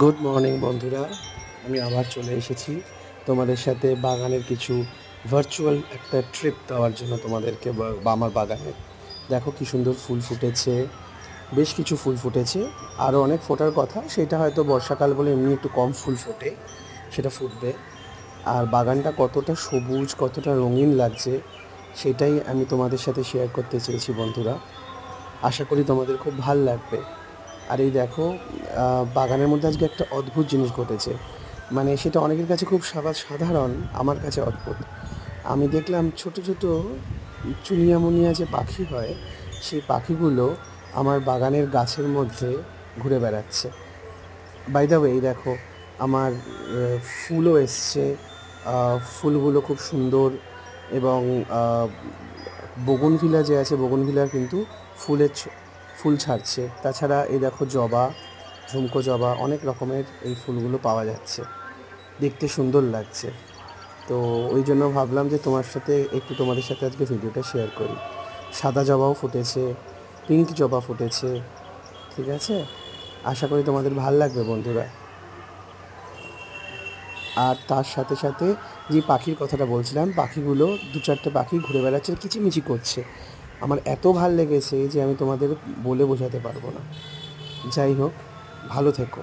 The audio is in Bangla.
গুড মর্নিং বন্ধুরা, আমি আবার চলে এসেছি তোমাদের সাথে বাগানের কিছু ভার্চুয়াল একটা ট্রিপ দেওয়ার জন্য তোমাদেরকে আমার বাগানে। দেখো কি সুন্দর ফুল ফুটেছে, বেশ কিছু ফুল ফুটেছে, আরও অনেক ফোটার কথা, সেটা হয়তো বর্ষাকাল বলে এমনি একটু কম ফুল ফোটে, সেটা ফুটবে। আর বাগানটা কতটা সবুজ, কতটা রঙিন লাগছে সেটাই আমি তোমাদের সাথে শেয়ার করতে চেয়েছি বন্ধুরা। আশা করি তোমাদের খুব ভাল লাগবে। আর এই দেখো, বাগানের মধ্যে আজকে একটা অদ্ভুত জিনিস ঘটেছে। মানে সেটা অনেকের কাছে খুব সাধারণ, আমার কাছে অদ্ভুত। আমি দেখলাম ছোট ছোট চুনিয়ামুনিয়া যে পাখি হয়, সেই পাখিগুলো আমার বাগানের গাছের মধ্যে ঘুরে বেড়াচ্ছে। বাই দ্য ওয়ে, দেখো আমার ফুলও এসছে। ফুলগুলো খুব সুন্দর, এবং বগনভিলা যে আছে, বগনভিলার কিন্তু ফুল ছাড়ছে। তাছাড়া এই দেখো জবা, ঝুমকো জবা, অনেক রকমের এই ফুলগুলো পাওয়া যাচ্ছে, দেখতে সুন্দর লাগছে। তো ওই জন্য ভাবলাম যে তোমাদের সাথে আজকে ভিডিওটা শেয়ার করি। সাদা জবাও ফুটেছে, পিঙ্ক জবা ফুটেছে, ঠিক আছে? আশা করি তোমাদের ভাল লাগবে বন্ধুরা। আর তার সাথে সাথে যে পাখির কথাটা বলছিলাম, পাখিগুলো দু চারটে পাখি ঘুরে বেড়াচ্ছে, কিচিমিচি করছে। আমার এত ভাল লেগেছে যে আমি তোমাদের বলে বোঝাতে পারবো না। যাই হোক, ভালো থেকো।